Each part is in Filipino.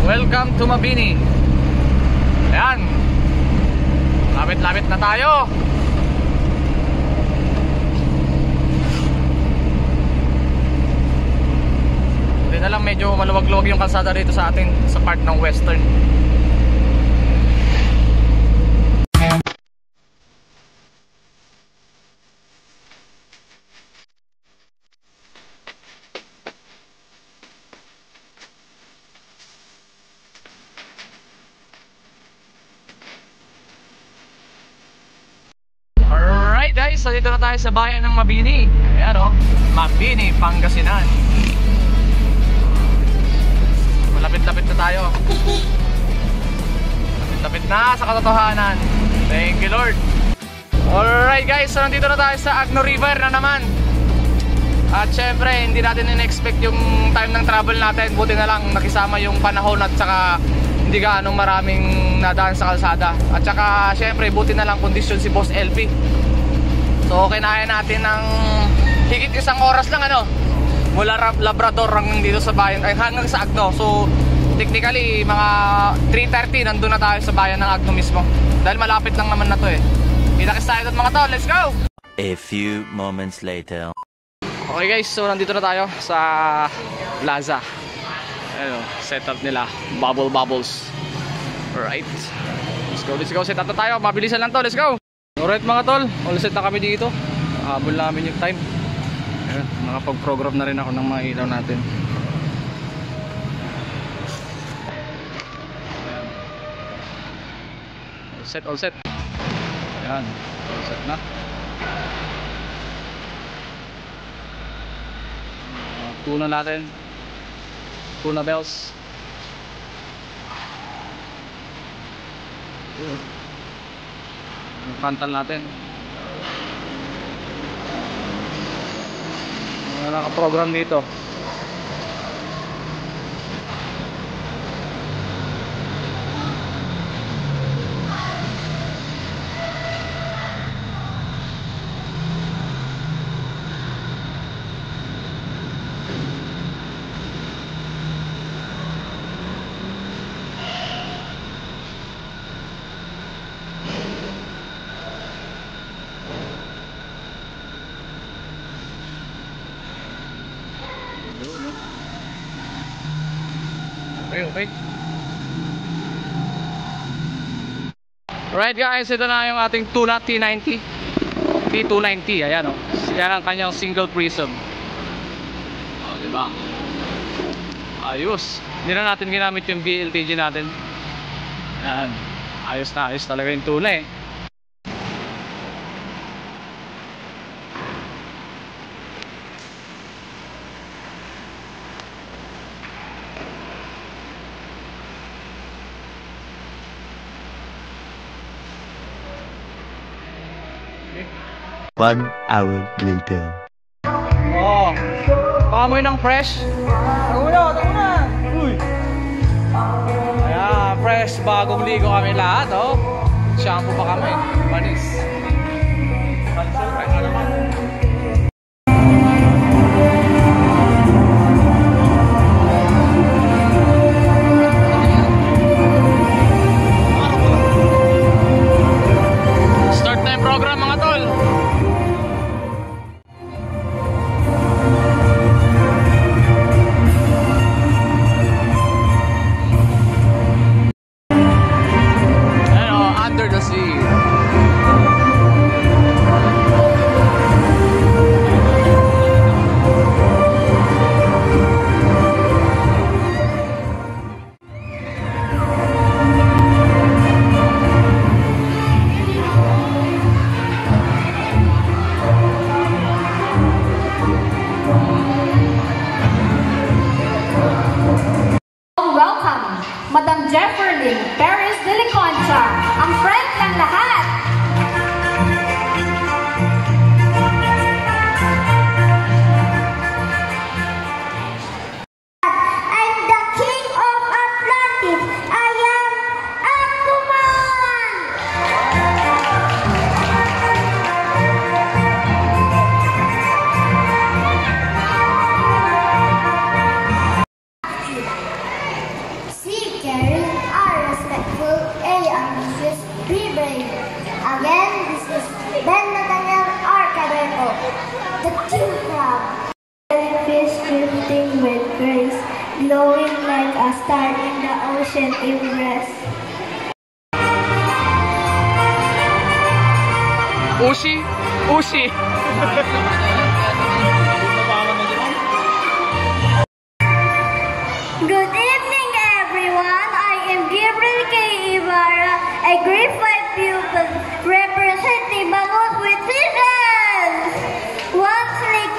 Welcome to Mabini. Ayan, lapit-lapit na tayo. Hindi na lang, medyo maluwag-luwag yung kalsada dito sa atin, sa part ng Western. Guys, so dito na tayo sa bayan ng Mabini. Ayan o, Mabini, Pangasinan. Malapit-lapit na tayo. Lapit-lapit na sa katotohanan. Thank you Lord. Alright guys, so nandito na tayo sa Agno River na naman. At syempre, hindi natin in-expect yung time ng travel natin. Buti na lang nakisama yung panahon at saka hindi gaanong maraming nadaan sa kalsada. At saka syempre, buti na lang kondisyon si Boss LP. So kinaya natin ng higit isang oras lang mula Labrador hanggang dito sa bayan, ay hanggang sa Agno. So technically mga 3:30 nandun na tayo sa bayan ng Agno mismo. Dahil malapit lang naman na to eh. Kita-kits tayo mga tol, let's go! A few moments later. Okay guys, so nandito na tayo sa plaza. Ayun, setup nila, bubbles. Alright, let's go, set up na tayo, mabilisan lang to, let's go! Alright mga tol, all set na kami dito. Habol namin yung time. Ayan, nakapag-program na rin ako ng mga ilaw natin. Ayan. All set. Ayan, all set na. Tuna natin. Tuna bells. Yung kantal natin. Naka-program dito. Okay. Alright guys, ito na yung ating tuna T90 T290, ayan o. Yan ang kanyang single prism. Diba? Ayos. Hindi na natin ginamit yung BLTG natin. Ayan. Ayos na, ayos talaga yung tuna eh. One hour later. Oh, paamoy ng fresh. Tago na. Uy. Ayan, fresh, bagong ligo kami lahat, oh. Shampoo pa kami, manis. Fresh na naman. Start na yung program mga tol. caring, R. Respectful, A. Ambitious, B. Brave. Again, this is Ben Nathaniel R. Caberco, the King Crab. Jellyfish drifting with grace, glowing like a star in the ocean embrace. Ushi! Ushi! Good evening, everyone. I am Gabriel K. Ibarra, a grade 5 pupil representing Bangus with Seasons. One slick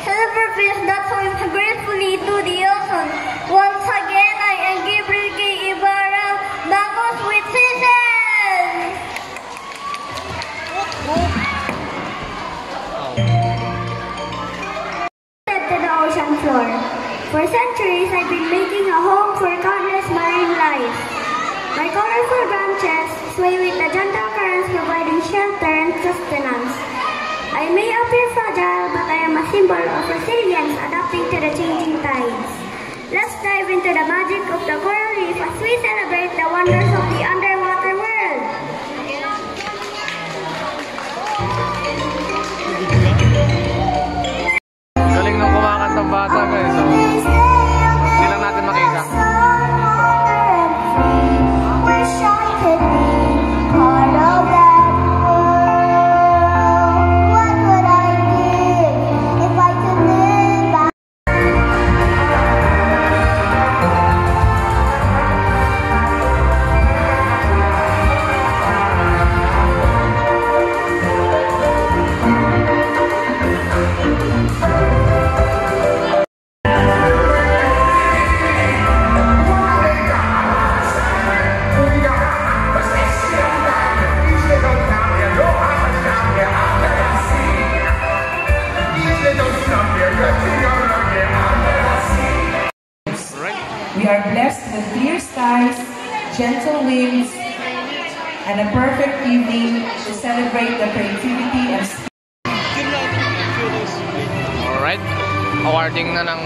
silverfish that swims gracefully to the ocean. Once again, I am Gabriel K. Ibarra, Bangus with Seasons. To the ocean floor. For centuries, I've been making a home for countless marine life. My colorful branches sway with the gentle currents, providing shelter and sustenance. I may appear fragile, but I am a symbol of resilience, adapting to the changing tides. Let's dive into the magic of the coral reef as we celebrate the wonders of the underwater world. Galing nung kumakantang bata guys. So, hindi lang natin makita. We are blessed with clear skies, gentle winds, and a perfect evening to celebrate the creativity and Alright. Awarding na ng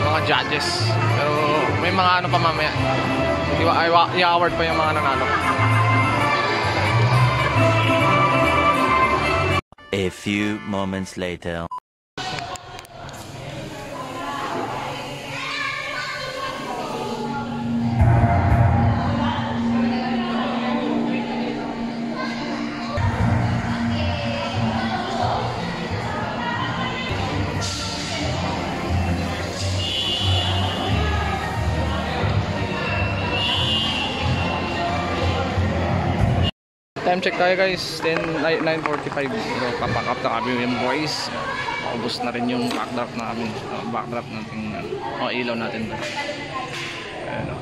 mga judges. Pero may mga pa mamaya. I-award pa yung mga nanalo. A few moments later. Time check tayo guys, 9:45. So, papack up na kami yung boys. Ubus na rin yung backdrop natin. Backdrop natin, ilaw natin. Ayan o.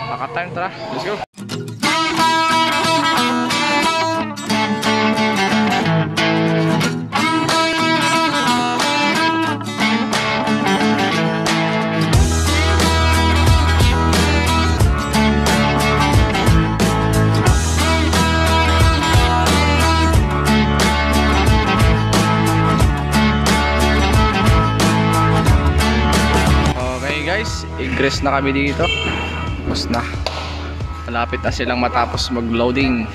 Pack up time, tara. Let's go! Guys, ingress na kami dito. Tapos na. Malapit na silang matapos mag-loading.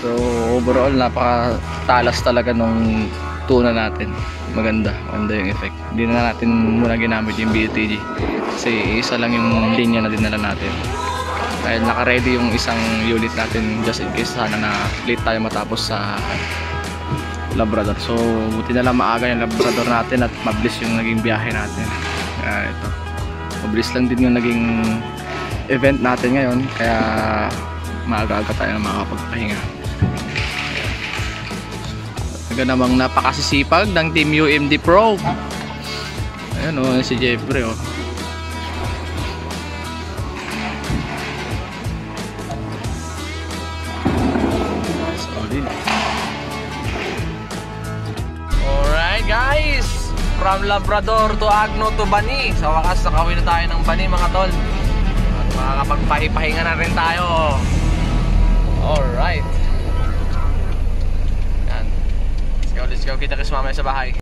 So overall napakatalas talaga nung tuna natin. Maganda yung effect. Hindi na natin muna ginamit yung BUTG kasi isa lang yung linya na dinala natin. Dahil naka-ready yung isang unit natin just in case sana na late tayo matapos sa Labrador. So buti na lang maaga yung Labrador natin at mabilis yung naging biyahe natin. Ito. Mabilis lang din yung naging event natin ngayon kaya maaga-aga tayo na makakapagpahinga. Naga namang napakasisipag ng Team UMD Pro. Ayan o, si Jeffrey o. Solid. Alright guys, from Labrador to Agno to Bani. Sa wakas nakawin na tayo ng Bani mga tol. At makakapagpahinga na rin tayo. Alright. Yan. Let's go, kita kasi mamaya sa bahay.